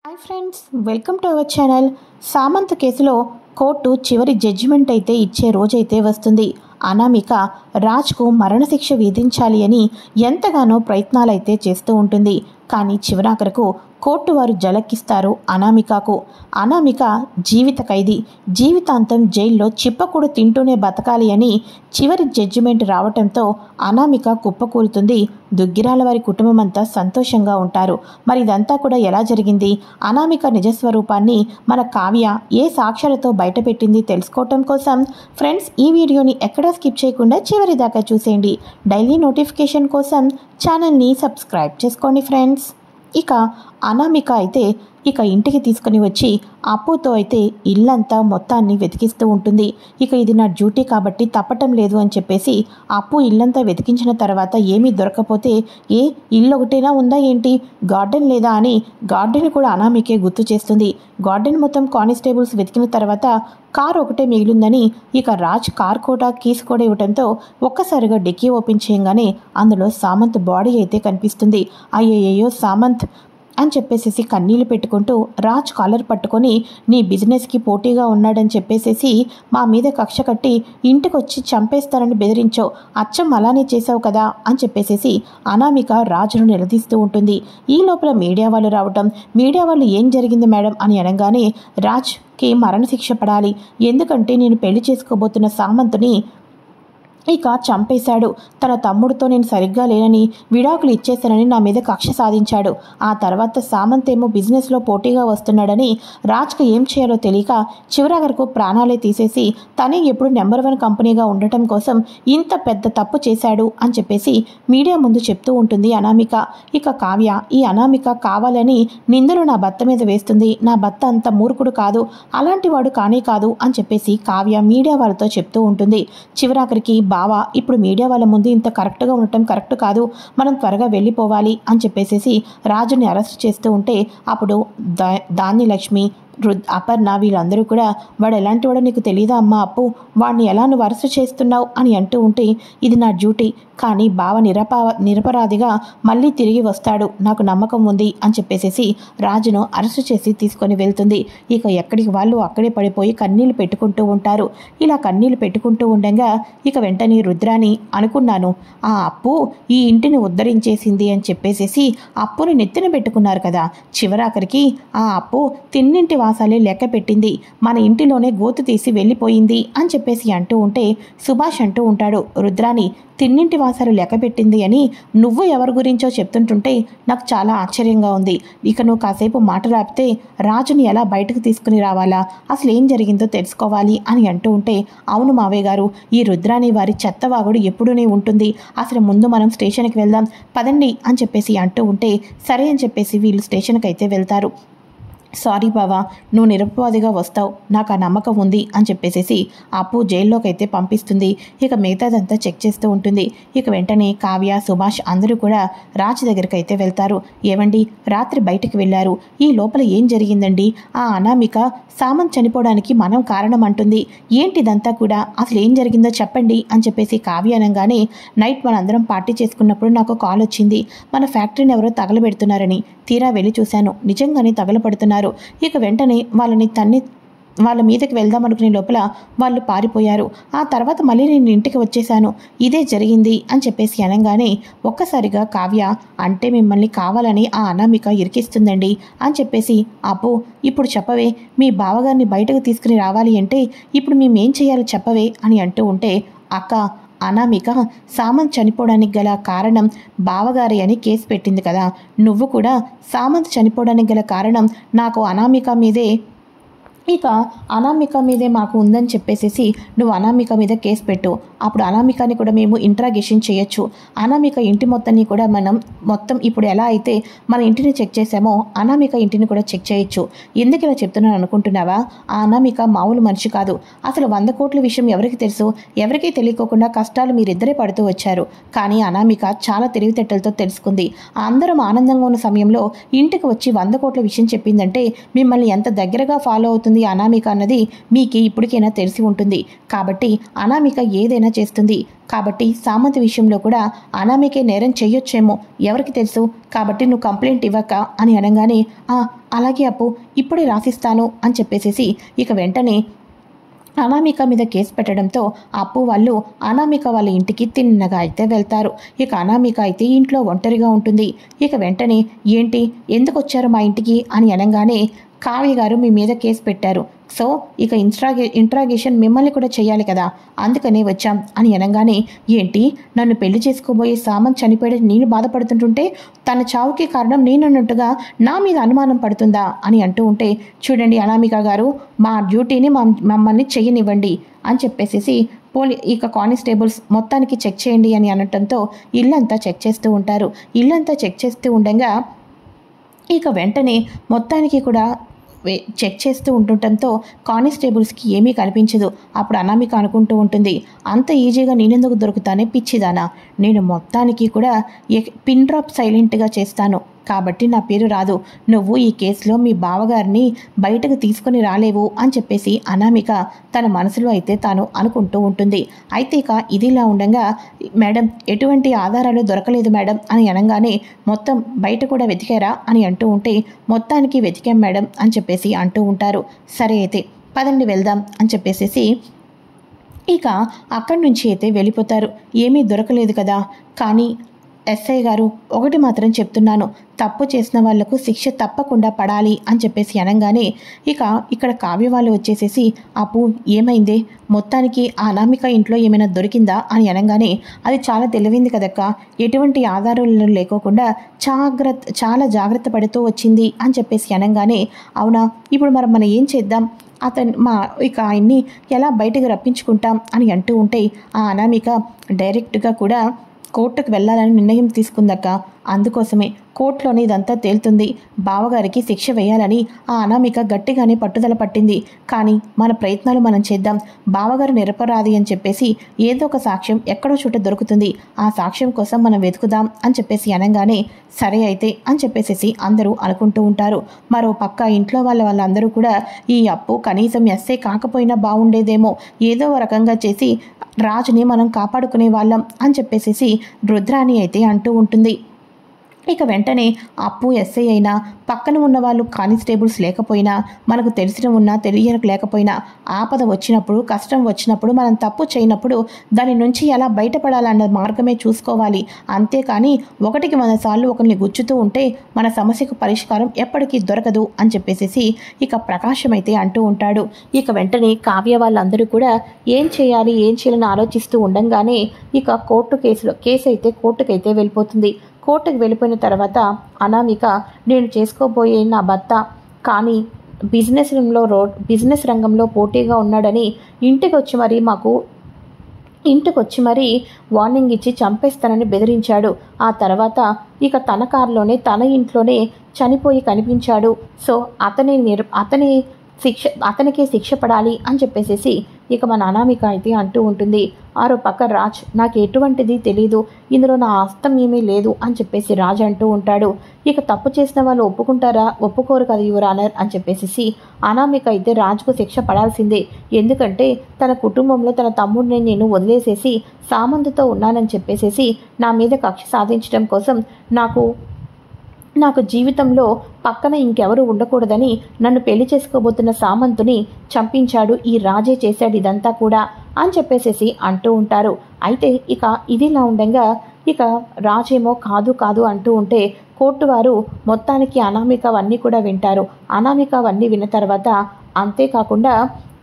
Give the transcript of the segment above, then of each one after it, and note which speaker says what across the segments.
Speaker 1: Hi friends, welcome to our channel. Samanth కేసులో court చివరి judgement అయితే ఇచ్చే రోజైతే వస్తుంది. అనామిక రాజ్కు మరణశిక్ష విధించాలి అని ఎంతగానో ప్రయత్నాలైతే చేస్తూ ఉంటుంది. కానీ చివరాఖరకు కోర్టు వారు జలక్కిస్తారు అనామికకు. అనామిక జీవిత ఖైదీ, జీవితాంతం జైల్లో చిప్పకూడు తింటూనే బతకాలి అని చివరి జడ్జిమెంట్ రావటంతో అనామిక కుప్పకూలుతుంది. దుగ్గిరాల వారి కుటుంబం అంతా సంతోషంగా ఉంటారు. మరి ఇదంతా కూడా ఎలా జరిగింది, అనామిక నిజస్వరూపాన్ని మన కావ్య ఏ సాక్ష్యాలతో బయటపెట్టింది తెలుసుకోవటం కోసం ఫ్రెండ్స్ ఈ వీడియోని ఎక్కడా స్కిప్ చేయకుండా చివరి దాకా చూసేయండి. డైలీ నోటిఫికేషన్ కోసం ఛానల్ని సబ్స్క్రైబ్ చేసుకోండి ఫ్రెండ్స్. ఇక అనామిక అయితే ఇంటికి తీసుకుని వచ్చి అప్పుతో అయితే ఇల్లంతా మొత్తాన్ని వెతికిస్తూ ఉంటుంది. ఇది నా డ్యూటీ కాబట్టి తప్పటం లేదు అని చెప్పేసి అప్పు ఇల్లంతా వెతికించిన తర్వాత ఏమీ దొరకపోతే ఇల్లు ఒకటేనా ఉందా ఏంటి, గార్డెన్ లేదా అని గార్డెన్ కూడా అనామికే గుర్తు చేస్తుంది. గార్డెన్ మొత్తం కానిస్టేబుల్స్ వెతికిన తర్వాత కార్ ఒకటే మిగిలిందని రాజ్ కార్ కూడా కీస్ కూడా ఇవ్వడంతో ఒక్కసారిగా డిక్కీ ఓపెన్ చేయగానే అందులో సామంత్ బాడీ అయితే కనిపిస్తుంది. అయ్యయ్యో సామంత్ అని చెప్పేసేసి కన్నీళ్ళు పెట్టుకుంటూ రాజ్ కాలర్ పట్టుకొని నీ బిజినెస్కి పోటీగా ఉన్నాడని చెప్పేసేసి మా మీద కక్ష కట్టి ఇంటికి వచ్చి చంపేస్తానని బెదిరించావు, అచ్చం అలానే చేసావు కదా అని చెప్పేసేసి అనామిక రాజును నిలదీస్తూ ఉంటుంది. ఈ లోపల మీడియా వాళ్ళు రావటం, మీడియా వాళ్ళు ఏం జరిగింది మేడం అని అనగానే రాజ్కి మరణశిక్ష పడాలి, ఎందుకంటే నేను పెళ్లి చేసుకోబోతున్న సామంత్ని చంపేశాడు, తన తమ్ముడితో నేను సరిగ్గా లేనని విడాకులు ఇచ్చేశానని నా మీద కక్ష సాధించాడు. ఆ తర్వాత సామంత్ ఏమో బిజినెస్లో పోటీగా వస్తున్నాడని రాజ్కి ఏం చేయాలో తెలియక చివరాఖరకు ప్రాణాలే తీసేసి తనే ఎప్పుడు నెంబర్ 1 కంపెనీగా ఉండటం కోసం ఇంత పెద్ద తప్పు చేశాడు అని చెప్పేసి మీడియా ముందు చెప్తూ ఉంటుంది అనామిక. కావ్య ఈ అనామిక కావాలని నిందలు నా భర్త మీద వేస్తుంది, నా భర్త అంత మూర్ఖుడు కాదు, అలాంటి వాడు కానే కాదు అని చెప్పేసి కావ్య మీడియా వాళ్ళతో చెప్తూ ఉంటుంది. చివరాఖరికి బావా ఇప్పుడు మీడియా వాళ్ళ ముందు ఇంత కరెక్ట్గా ఉండటం కరెక్ట్ కాదు, మనం త్వరగా వెళ్ళిపోవాలి అని చెప్పేసేసి రాజుని అరెస్ట్ చేస్తూ ఉంటే అప్పుడు ధాన్యలక్ష్మి, అపర్ణ వీళ్ళందరూ కూడా వాడు ఎలాంటి వాడో నీకు తెలియదా అమ్మా అప్పు, వాడిని ఎలా నువ్వు అరెస్ట్ చేస్తున్నావు అని అంటూ ఉంటే ఇది నా డ్యూటీ, కానీ బావ నిరపరాధిగా మళ్ళీ తిరిగి వస్తాడు, నాకు నమ్మకం ఉంది అని చెప్పేసేసి రాజును అరెస్ట్ చేసి తీసుకొని వెళ్తుంది. ఎక్కడికి వాళ్ళు అక్కడే పడిపోయి కన్నీళ్లు పెట్టుకుంటూ ఉంటారు. ఇలా కన్నీళ్లు పెట్టుకుంటూ ఉండగా వెంటనే రుద్రాని అనుకున్నాను ఆ అప్పు ఈ ఇంటిని ఉద్ధరించేసింది అని చెప్పేసేసి అప్పుని నెత్తిన పెట్టుకున్నారు కదా, చివరాఖరికి ఆ అప్పు తిన్నింటి వాసాలే లెక్క పెట్టింది, మన ఇంటిలోనే గోతు తీసి వెళ్ళిపోయింది అని చెప్పేసి అంటూ ఉంటే సుభాష్ అంటూ ఉంటాడు, రుద్రాని తిన్నింటి వాసాలు లెక్క పెట్టింది అని నువ్వు ఎవరి గురించో చెప్తుంటుంటే నాకు చాలా ఆశ్చర్యంగా ఉంది. నువ్వు కాసేపు మాట రాపితే రాజుని ఎలా బయటకు తీసుకుని రావాలా, అసలు ఏం జరిగిందో తెలుసుకోవాలి అని అంటూ ఉంటే అవును మావయ్య గారు, ఈ రుద్రాని వారి చెత్తవాగుడు ఎప్పుడూనే ఉంటుంది, అసలు ముందు మనం స్టేషన్కి వెళ్దాం పదండి అని చెప్పేసి అంటూ ఉంటే సరే అని చెప్పేసి వీళ్ళు స్టేషన్కి అయితే వెళ్తారు. సారీ బావా, నువ్వు నిరపవాదిగా వస్తావు, నాకు ఆ నమ్మకం ఉంది అని చెప్పేసేసి అప్పు జైల్లోకి అయితే పంపిస్తుంది. మిగతాదంతా చెక్ చేస్తూ ఉంటుంది. వెంటనే కావ్య, సుభాష్ అందరూ కూడా రాజ్ దగ్గరికి అయితే వెళ్తారు. ఏవండి రాత్రి బయటకు వెళ్ళారు, ఈ లోపల ఏం జరిగిందండి, ఆ అనామిక సామంత్ చనిపోవడానికి మనం కారణం అంటుంది, ఏంటిదంతా కూడా అసలు ఏం జరిగిందో చెప్పండి అని చెప్పేసి కావ్య అనగానే నైట్ మనందరం పార్టీ చేసుకున్నప్పుడు నాకు కాల్ వచ్చింది, మన ఫ్యాక్టరీని ఎవరో తగలబెడుతున్నారని, తీరా వెళ్ళి చూశాను, నిజంగానే తగలబడుతున్నారు. వెంటనే వాళ్ళ మీదకి వెళ్దాం అనుకునే లోపల వాళ్ళు పారిపోయారు. ఆ తర్వాత మళ్ళీ నేను ఇంటికి వచ్చేసాను, ఇదే జరిగింది అని చెప్పేసి అనగానే ఒక్కసారిగా కావ్య అంటే మిమ్మల్ని కావాలని ఆ అనామిక ఇరికిస్తుందండి అని చెప్పేసి అప్పు ఇప్పుడు చెప్పవే, మీ బావగారిని బయటకు తీసుకుని రావాలి అంటే ఇప్పుడు మేమేం చేయాలో చెప్పవే అని అంటూ ఉంటే అక్క అనామిక సామంత్ చనిపోవడానికి గల కారణం బావగారి అని కేసు పెట్టింది కదా, నువ్వు కూడా సామంత్ చనిపోవడానికి గల కారణం నాకు అనామిక మీదే అనామిక మీదే మాకు ఉందని చెప్పేసేసి నువ్వు అనామిక మీద కేసు పెట్టు, అప్పుడు అనామికని కూడా మేము ఇంట్రాగేషన్ చేయొచ్చు, అనామిక ఇంటి మొత్తాన్ని కూడా మనం ఇప్పుడు ఎలా అయితే మన ఇంటిని చెక్ చేసామో అనామిక ఇంటిని కూడా చెక్ చేయొచ్చు. ఎందుకు ఇలా చెప్తున్నాను అనుకుంటున్నావా, ఆ అనామిక మామూలు మనిషి కాదు, అసలు 100 కోట్ల విషయం ఎవరికి తెలుసు, ఎవరికీ తెలియకోకుండా కష్టాలు మీరిద్దరే పడుతూ వచ్చారు, కానీ అనామిక చాలా తెలివితేటలతో తెలుసుకుంది, అందరం ఆనందంగా ఉన్న సమయంలో ఇంటికి వచ్చి 100 కోట్ల విషయం చెప్పిందంటే మిమ్మల్ని ఎంత దగ్గరగా ఫాలో అవుతుంది చేస్తుంది అనామిక అన్నది మీకు ఇప్పటికైనా తెలిసి ఉంటుంది. కాబట్టి అనామిక ఏదైనా చేస్తుంది. కాబట్టి సామంత్ విషయంలో కూడా అనామికే నేరం చెయ్యొచ్చేమో, ఎవరికి తెలుసు. కాబట్టి నువ్వు కంప్లైంట్ ఇవ్వక అని అనగానే అలాగే అప్పు, ఇప్పుడే రాసిస్తాను అని చెప్పేసేసి ఇక వెంటనే అనామిక మీద కేసు పెట్టడంతో అప్పు వాళ్ళు అనామిక వాళ్ళ ఇంటికి తిన్నగా అయితే వెళ్తారు. ఇక అనామిక అయితే ఇంట్లో ఒంటరిగా ఉంటుంది. ఇక వెంటనే ఏంటి, ఎందుకు వచ్చారు మా ఇంటికి అని అనగానే కావ్య గారు మీ మీద కేసు పెట్టారు. సో ఇక ఇంట్రాగేషన్ మిమ్మల్ని కూడా చేయాలి కదా, అందుకనే వచ్చాం అని అనగానే ఏంటి, నన్ను పెళ్లి చేసుకోబోయే సామంత్ చనిపోయాడని నేను బాధపడుతుంటుంటే తన చావుకి కారణం నేనన్నట్టుగా నా మీద అనుమానం పడుతుందా అని అంటూ ఉంటే, చూడండి అనామిక గారు, మా డ్యూటీని మమ్మల్ని చెయ్యనివ్వండి అని చెప్పేసి ఇక కానిస్టేబుల్స్ మొత్తానికి చెక్ చేయండి అని అనటంతో ఇల్లంతా చెక్ చేస్తూ ఉంటారు. ఇల్లంతా చెక్ చేస్తూ ఉండగా ఇక వెంటనే మొత్తానికి కూడా చెక్ చేస్తూ ఉంటుండటంతో కానిస్టేబుల్స్కి ఏమీ కనిపించదు. అప్పుడు అనామిక అనుకుంటూ ఉంటుంది, అంత ఈజీగా నేనెందుకు దొరుకుతానే పిచ్చిదానా, నేను మొత్తానికి కూడా పిన్ డ్రాప్ సైలెంట్గా చేస్తాను కాబట్టి నా పేరు రాదు. నువ్వు ఈ కేసులో మీ బావగారిని బయటకు తీసుకొని రాలేవు అని చెప్పేసి అనామిక తన మనసులో అయితే తాను అనుకుంటూ ఉంటుంది. అయితే ఇక ఇదిలా ఉండగా మేడం ఎటువంటి ఆధారాలు దొరకలేదు మేడం అని అనగానే మొత్తం బయట కూడా వెతికారా అని అంటూ ఉంటే మొత్తానికి వెతికాం మేడం అని చెప్పేసి అంటూ ఉంటారు. సరే అయితే పదండి వెళ్దాం అని చెప్పేసి ఇక అక్కడి నుంచి అయితే వెళ్ళిపోతారు. ఏమీ దొరకలేదు కదా, కానీ ఎస్ఐ గారు ఒకటి మాత్రం చెప్తున్నాను, తప్పు చేసిన వాళ్లకు శిక్ష తప్పకుండా పడాలి అని చెప్పేసి అనగానే ఇక ఇక్కడ కావ్య వాళ్ళు వచ్చేసేసి అప్పు ఏమైందే, మొత్తానికి ఆ అనామిక ఇంట్లో ఏమైనా దొరికిందా అని అనగానే అది చాలా తెలివింది కదక్క, ఎటువంటి ఆధారాలు లేకోకుండా చాలా జాగ్రత్త పడుతూ వచ్చింది అని చెప్పేసి అనగానే అవునా, ఇప్పుడు మనం ఏం చేద్దాం, ఇక ఆయన్ని ఎలా బయటకు రప్పించుకుంటాం అని అంటూ ఉంటే ఆ అనామిక డైరెక్ట్గా కూడా కోర్టుకు వెళ్ళాలని నిర్ణయం తీసుకుందక్క, అందుకోసమే కోర్టులోనే ఇదంతా తేలుతుంది, బావగారికి శిక్ష వేయాలని ఆ అనామిక గట్టిగానే పట్టుదల పట్టింది. కానీ మన ప్రయత్నాలు మనం చేద్దాం, బావగారు నిరపరాధి అని చెప్పేసి ఏదో ఒక సాక్ష్యం ఎక్కడో చోట దొరుకుతుంది, ఆ సాక్ష్యం కోసం మనం వెతుకుదాం అని చెప్పేసి అనగానే సరే అయితే అని చెప్పేసి అందరూ అనుకుంటూ ఉంటారు. మరో పక్క ఇంట్లో వాళ్ళందరూ కూడా ఈ అప్పు కనీసం ఎస్ఏ కాకపోయినా బాగుండేదేమో, ఏదో రకంగా చేసి రాజుని మనం కాపాడుకునే వాళ్ళం అని చెప్పేసి రుద్రాణి అయితే అంటూ ఉంటుంది. ఇక వెంటనే అప్పు ఎస్ఐ అయినా పక్కన ఉన్న వాళ్ళు కానిస్టేబుల్స్ లేకపోయినా మనకు తెలిసిన ఉన్నా తెలియక లేకపోయినా ఆపద వచ్చినప్పుడు కష్టం వచ్చినప్పుడు మనం తప్పు చేయనప్పుడు దాని నుంచి ఎలా బయటపడాలన్న మార్గమే చూసుకోవాలి, అంతేకాని 100 సార్లు ఒకరిని గుచ్చుతూ ఉంటే మన సమస్యకు పరిష్కారం ఎప్పటికీ దొరకదు అని చెప్పేసి ఇక ప్రకాశం అయితే అంటూ ఉంటాడు. ఇక వెంటనే కావ్య వాళ్ళందరూ కూడా ఏం చేయాలని ఆలోచిస్తూ ఉండంగానే ఇక కేసు అయితే కోర్టుకైతే వెళ్ళిపోతుంది. కోర్టుకు వెళ్ళిపోయిన తర్వాత అనామిక నేను చేసుకోబోయే నా భర్త కానీ బిజినెస్ రంగంలో పోటీగా ఉన్నాడని ఇంటికి వచ్చి మరీ వార్నింగ్ ఇచ్చి చంపేస్తానని బెదిరించాడు. ఆ తర్వాత ఇక తన కారులోనే తన ఇంట్లోనే చనిపోయి కనిపించాడు. సో అతనికే శిక్ష పడాలి అని చెప్పేసి ఇక మన అనామిక అయితే అంటూ ఉంటుంది. ఆరో పక్క రాజ్ నాకు ఎటువంటిది తెలీదు, ఇందులో నా హస్తం ఏమీ లేదు అని చెప్పేసి రాజ్ అంటూ ఉంటాడు. ఇక తప్పు చేసిన వాళ్ళు ఒప్పుకోరు కదా యువర్ ఆనర్ అని చెప్పేసి అనామిక అయితే రాజ్కు శిక్ష పడాల్సిందే, ఎందుకంటే తన కుటుంబంలో తన తమ్ముడిని నేను వదిలేసేసి సామంతుతో ఉన్నానని చెప్పేసి నా మీద కక్ష సాధించడం కోసం నాకు జీవితంలో పక్కన ఇంకెవరు ఉండకూడదని నన్ను పెళ్లి చేసుకోబోతున్న సామంతుని చంపించాడు, ఈ రాజే చేశాడు ఇదంతా కూడా అని చెప్పేసి అంటూ ఉంటారు. అయితే ఇక ఇదిలా ఉండగా ఇక రాజేమో కాదు అంటూ ఉంటే కోర్టు వారు మొత్తానికి అనామిక అవన్నీ కూడా వింటారు. అనామిక అవన్నీ విన్న తర్వాత అంతేకాకుండా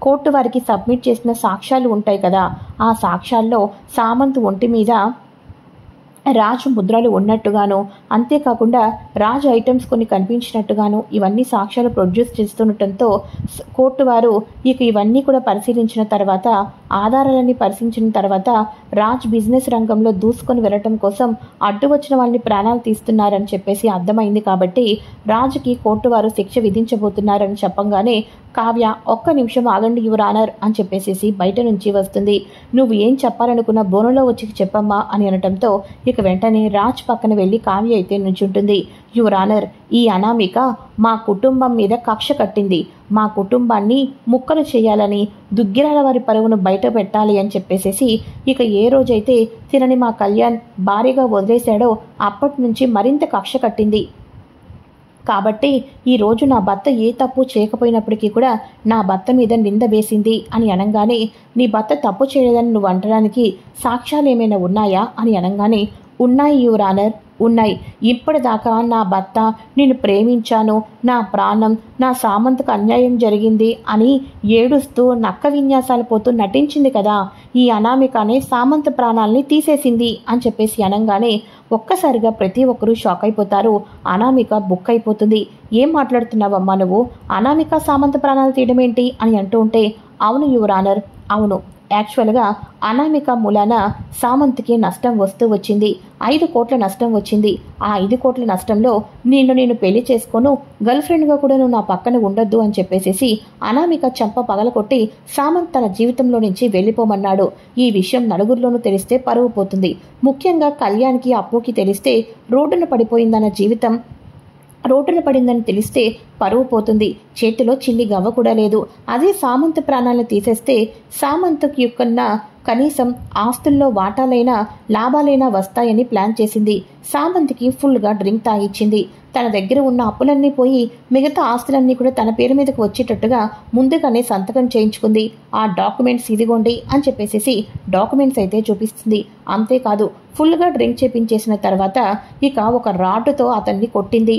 Speaker 1: కోర్టు వారికి సబ్మిట్ చేసిన సాక్ష్యాలు ఉంటాయి కదా, ఆ సాక్ష్యాల్లో సామంత్ ఒంటి మీద రాజు ముద్రలు ఉన్నట్టుగాను, అంతేకాకుండా రాజు ఐటమ్స్ కొన్ని కనిపించినట్టుగాను ఇవన్నీ సాక్ష్యాలు ప్రొడ్యూస్ చేస్తుండటంతో కోర్టు వారు ఇక ఇవన్నీ కూడా పరిశీలించిన తర్వాత ఆధారాలన్నీ పరిశీలించిన తర్వాత రాజ్ బిజినెస్ రంగంలో దూసుకొని వెళ్ళటం కోసం అడ్డు వచ్చిన వాళ్ళని ప్రాణాలు తీస్తున్నారని చెప్పేసి అర్థమైంది. కాబట్టి రాజుకి కోర్టు వారు శిక్ష విధించబోతున్నారని చెప్పంగానే కావ్య ఒక్క నిమిషం ఆగండి యువర్ ఆనర్ అని చెప్పేసి బయట నుంచి వస్తుంది. నువ్వు ఏం చెప్పాలనుకున్న బోనులో వచ్చి చెప్పమ్మా అని అనటంతో ఇక వెంటనే రాజ్ పక్కన వెళ్ళి కావ్య అయితే నుంచుంటుంది. యువర్ ఆనర్, ఈ అనామిక మా కుటుంబం మీద కక్ష కట్టింది, మా కుటుంబాన్ని ముక్కలు చేయాలని, దుగ్గిరాల వారి పరువును బయట పెట్టాలి అని చెప్పేసేసి ఇక ఏ రోజైతే తినని మా కళ్యాణ్ భారీగా వదిలేశాడో అప్పటి నుంచి మరింత కక్ష కట్టింది. కాబట్టి ఈరోజు నా భర్త ఏ తప్పు చేయకపోయినప్పటికీ కూడా నా భర్త మీద నింద వేసింది అని అనగానే, నీ భర్త తప్పు చేయలేదని నువ్వు అనడానికి సాక్ష్యాలు ఏమైనా ఉన్నాయా అని అనగానే, ఉన్నాయి యువర్ ఆనర్, ఉన్నాయి. ఇప్పటిదాకా నా భర్త నేను ప్రేమించాను, నా ప్రాణం, నా సామంతకు అన్యాయం జరిగింది అని ఏడుస్తూ నక్క విన్యాసాలు పోతూ నటించింది కదా, ఈ అనామికనే సామంత ప్రాణాలని తీసేసింది అని చెప్పేసి అనగానే ఒక్కసారిగా ప్రతి ఒక్కరూ షాక్ అయిపోతారు. అనామిక బుక్ అయిపోతుంది. ఏం మాట్లాడుతున్నావమ్మా నువ్వు, అనామిక సామంత ప్రాణాలు తీయడం ఏంటి అని అంటూ ఉంటే, అవును యువర్ ఆనర్, అవును, యాక్చువల్గా అనామిక మూలాన సామంత్కి నష్టం వస్తూ వచ్చింది. 5 కోట్ల నష్టం వచ్చింది. ఆ 5 కోట్ల నష్టంలో నేను పెళ్లి చేసుకోను, గర్ల్ ఫ్రెండ్గా కూడా నువ్వు నా పక్కన ఉండొద్దు అని చెప్పేసేసి అనామిక చంప పగలకొట్టి సామంత్ తన జీవితంలో నుంచి వెళ్ళిపోమన్నాడు. ఈ విషయం నలుగురిలోనూ తెలిస్తే పరువు పోతుంది. ముఖ్యంగా కళ్యాణ్కి, అప్పుకి తెలిస్తే రోడ్డున పడిపోయిందన్న జీవితం రోడ్డున పడిందని తెలిస్తే పరువు పోతుంది. చేతిలో చిల్లి గవ్వ కూడా లేదు. అదే సామంత్ ప్రాణాలను తీసేస్తే సామంత్కి యొక్కన్న కనీసం ఆస్తుల్లో వాటాలైనా లాభాలైనా వస్తాయని ప్లాన్ చేసింది. సామంత్కి ఫుల్గా డ్రింక్ తాగిచ్చింది. తన దగ్గర ఉన్న అప్పులన్నీ పోయి మిగతా ఆస్తులన్నీ కూడా తన పేరు మీదకి వచ్చేటట్టుగా ముందుగానే సంతకం చేయించుకుంది. ఆ డాక్యుమెంట్స్ ఇదిగోండి అని చెప్పేసి డాక్యుమెంట్స్ అయితే చూపిస్తుంది. అంతేకాదు ఫుల్గా డ్రింక్ చేపించేసిన తర్వాత ఇక ఒక రాడ్డుతో అతన్ని కొట్టింది.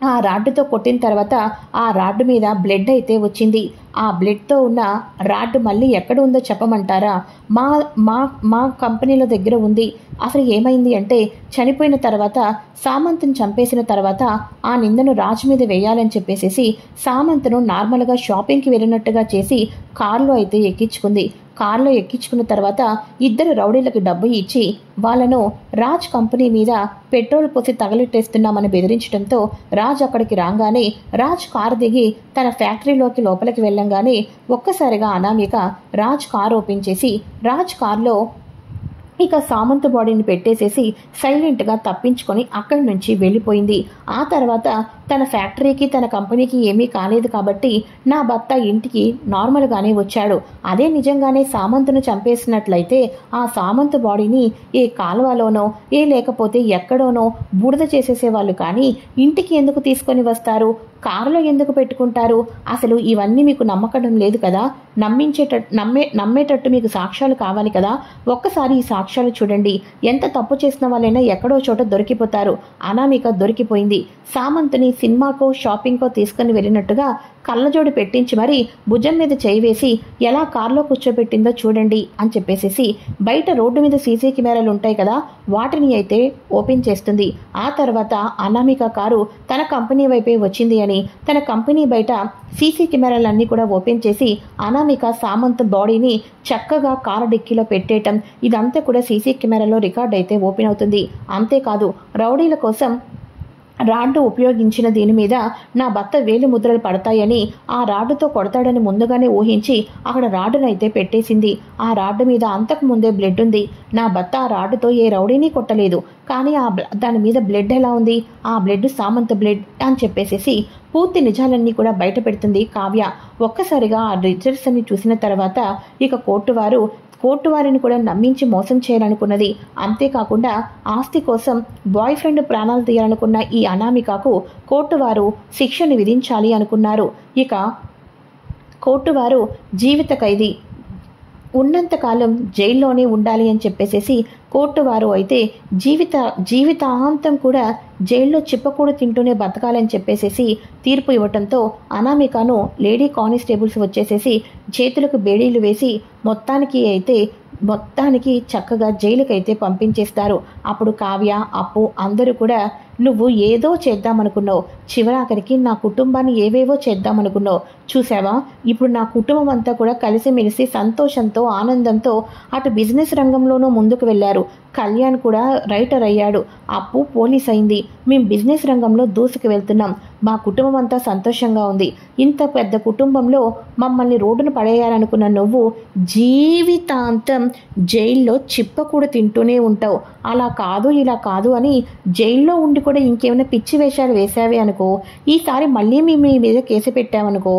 Speaker 1: ఆ రాడ్డుతో కొట్టిన తర్వాత ఆ రాడ్డు మీద బ్లడ్ అయితే వచ్చింది. ఆ బ్లడ్తో ఉన్న రాడ్డు మళ్ళీ ఎక్కడ ఉందో చెప్పమంటారా? మా మా మా కంపెనీల దగ్గర ఉంది. అసలు ఏమైంది అంటే, చనిపోయిన తర్వాత సామంత్ను చంపేసిన తర్వాత ఆ నిందను రాజు మీద వేయాలని చెప్పేసి సామంత్ను నార్మల్గా షాపింగ్కి వెళ్ళినట్టుగా చేసి కారులో అయితే ఎక్కించుకుంది. కారులో ఎక్కించుకున్న తర్వాత 2 రౌడీలకు డబ్బు ఇచ్చి వాళ్ళను రాజ్ కంపెనీ మీద పెట్రోల్ పోసి తగలెట్టేస్తున్నామని బెదిరించడంతో రాజ్ అక్కడికి రాగానే రాజ్ కారు దిగి తన ఫ్యాక్టరీలోకి లోపలికి వెళ్ళంగానే ఒక్కసారిగా అనామిక రాజ్ కారు ఓపెన్ చేసి రాజ్ కారులో ఇక సామంత్ బాడీని పెట్టేసేసి సైలెంట్గా తప్పించుకొని అక్కడి నుంచి వెళ్ళిపోయింది. ఆ తర్వాత తన ఫ్యాక్టరీకి, తన కంపెనీకి ఏమీ కాలేదు కాబట్టి నా భర్త ఇంటికి నార్మల్గానే వచ్చాడు. అదే నిజంగానే సామంత్ను చంపేసినట్లయితే ఆ సామంత్ బాడీని ఏ కాలువలోనో లేకపోతే ఎక్కడోనో బూడిద చేసేసేవాళ్ళు. కానీ ఇంటికి ఎందుకు తీసుకొని వస్తారు, కారులో ఎందుకు పెట్టుకుంటారు? అసలు ఇవన్నీ మీకు నమ్మకం లేదు కదా, నమ్మేటట్టు మీకు సాక్ష్యాలు కావాలి కదా. ఒక్కసారి ఈ సాక్ష్యాలు చూడండి. ఎంత తప్పు చేసిన వాళ్ళైనా ఎక్కడో చోట దొరికిపోతారు. అనామిక దొరికిపోయింది. సామంత్ని సినిమాకో షాపింగ్కో తీసుకుని వెళ్ళినట్టుగా కళ్ళజోడు పెట్టించి మరీ భుజం మీద చేయి వేసి ఎలా కారులో కూర్చోబెట్టిందో చూడండి అని చెప్పేసి బయట రోడ్డు మీద సీసీ కెమెరాలు ఉంటాయి కదా, వాటిని అయితే ఓపెన్ చేస్తుంది. ఆ తర్వాత అనామిక కారు తన కంపెనీ వైపే వచ్చింది అని తన కంపెనీ బయట సీసీ కెమెరాలన్నీ కూడా ఓపెన్ చేసి అనామిక సామంత్ బాడీని చక్కగా కారు డిక్కీలో పెట్టేయటం, ఇదంతా కూడా సీసీ కెమెరాలో రికార్డ్ అయితే ఓపెన్ అవుతుంది. అంతేకాదు రౌడీల కోసం రాడ్డు ఉపయోగించిన దీని మీద నా భర్త వేలి ముద్రలు పడతాయని ఆ రాడ్డుతో కొడతాడని ముందుగానే ఊహించి అక్కడ రాడ్డునైతే పెట్టేసింది. ఆ రాడ్డు మీద అంతకు ముందే బ్లడ్ ఉంది. నా భర్త ఆ రాడ్డుతో ఏ రౌడీని కొట్టలేదు. కానీ దాని మీద బ్లడ్ ఎలా ఉంది? ఆ బ్లడ్ సామంత్ బ్లడ్ అని చెప్పేసి పూర్తి నిజాలన్నీ కూడా బయట పెడుతుంది కావ్య. ఒక్కసారిగా ఆ రిజల్ట్స్ అన్ని చూసిన తర్వాత ఇక కోర్టు వారిని కూడా నమ్మించి మోసం చేయాలనుకున్నది. అంతేకాకుండా ఆస్తి కోసం బాయ్ ఫ్రెండ్ ప్రాణాలు తీయాలనుకున్న ఈ అనామికకు కోర్టు వారు శిక్షను విధించాలి అనుకున్నారు. ఇక కోర్టు వారు జీవిత ఖైదీ, ఉన్నంతకాలం జైల్లోనే ఉండాలి అని చెప్పేసి కోర్టు వారు అయితే జీవితాంతం కూడా జైల్లో చిప్పకూడు తింటూనే బతకాలని చెప్పేసి తీర్పు ఇవ్వటంతో అనామికను లేడీ కానిస్టేబుల్స్ వచ్చేసేసి చేతులకు బేడీలు వేసి మొత్తానికి చక్కగా జైలుకైతే పంపించేస్తారు. అప్పుడు కావ్య, అప్పు అందరూ కూడా నువ్వు ఏదో చేద్దామనుకున్నావు, చివరాఖరికి నా కుటుంబాన్ని ఏవేవో చేద్దామనుకున్నావు, చూసావా ఇప్పుడు నా కుటుంబం అంతా కూడా కలిసిమెలిసి సంతోషంతో ఆనందంతో అటు బిజినెస్ రంగంలోనూ ముందుకు వెళ్ళారు. కళ్యాణ్ కూడా రైటర్ అయ్యాడు, అప్పు పోలీస్ అయింది, మేము బిజినెస్ రంగంలో దూసుకు వెళ్తున్నాం, మా కుటుంబం అంతా సంతోషంగా ఉంది. ఇంత పెద్ద కుటుంబంలో మమ్మల్ని రోడ్డున పడేయాలనుకున్న నువ్వు జీవితాంతం జైల్లో చిప్పకూడ తింటూనే ఉంటావు. అలా కాదు ఇలా కాదు అని జైల్లో ఉండి కూడా ఇంకేమైనా పిచ్చి వేషాలు వేసావే అనుకో, ఈసారి మళ్ళీ మీ మీద కేసు పెట్టామనుకో,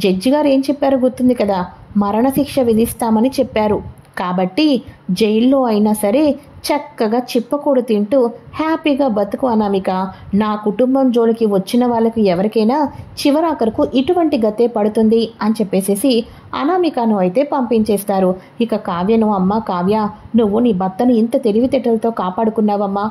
Speaker 1: జడ్జి గారు ఏం చెప్పారో గుర్తుంది కదా, మరణశిక్ష విధిస్తామని చెప్పారు. కాబట్టి జైల్లో అయినా సరే చక్కగా చిప్పకూడు తింటూ హ్యాపీగా బతుకు అనామిక. నా కుటుంబం జోలికి వచ్చిన వాళ్ళకి ఎవరికైనా చివరాఖరుకు ఇటువంటి గతే పడుతుంది అని చెప్పేసేసి అనామికను అయితే పంపించేస్తారు. ఇక కావ్యను, అమ్మ కావ్య, నువ్వు నీ భర్తను ఇంత తెలివితేటలతో కాపాడుకున్నావమ్మా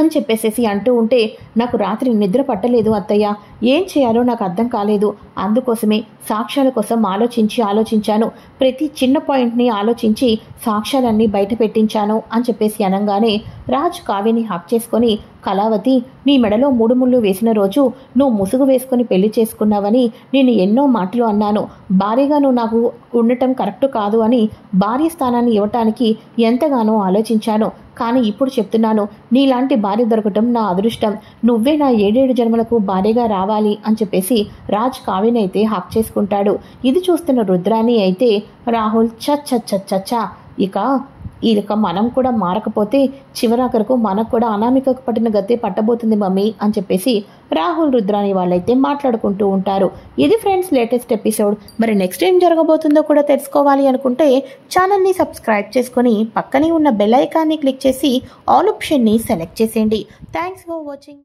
Speaker 1: అని చెప్పేసేసి అంటూ ఉంటే, నాకు రాత్రి నిద్ర పట్టలేదు అత్తయ్య, ఏం చేయాలో నాకు అర్థం కాలేదు, అందుకోసమే సాక్ష్యాల కోసం ఆలోచించాను, ప్రతి చిన్న పాయింట్ని ఆలోచించి సాక్ష్యాలన్నీ బయట పెట్టించాను అని చెప్పేసి అనగానే రాజ్ కావ్యని హక్ చేసుకొని, కళావతి, నీ మెడలో 3 ముళ్ళు వేసిన రోజు నువ్వు ముసుగు వేసుకొని పెళ్లి చేసుకున్నావని నేను ఎన్నో మాటలు అన్నాను. భార్యగా నువ్వు నాకు ఉండటం కరెక్ట్ కాదు అని భార్య స్థానాన్ని ఇవ్వటానికి ఎంతగానో ఆలోచించాను. కానీ ఇప్పుడు చెప్తున్నాను, నీలాంటి భార్య దొరకటం నా అదృష్టం, నువ్వే నా 7 జన్మలకు భార్యగా రావాలి అని చెప్పేసి రాజ్ కావ్యని అయితే హక్ చేసుకుంటాడు. ఇది చూస్తున్న రుద్రాని అయితే, రాహుల్ చచ్చ ఇక మనం కూడా మారకపోతే చివరాఖరుకు మనకు కూడా అనామికకు పట్టిన గతే పట్టబోతుంది మమ్మీ అని చెప్పేసి రాహుల్, రుద్రాని వాళ్ళైతే మాట్లాడుకుంటూ ఉంటారు. ఇది ఫ్రెండ్స్ లేటెస్ట్ ఎపిసోడ్. మరి నెక్స్ట్ ఏం జరగబోతుందో కూడా తెలుసుకోవాలి అనుకుంటే ఛానల్ని సబ్స్క్రైబ్ చేసుకొని పక్కనే ఉన్న బెల్ ఐకాన్ని క్లిక్ చేసి ఆల్ ఆప్షన్ని సెలెక్ట్ చేసేయండి. Thanks for watching.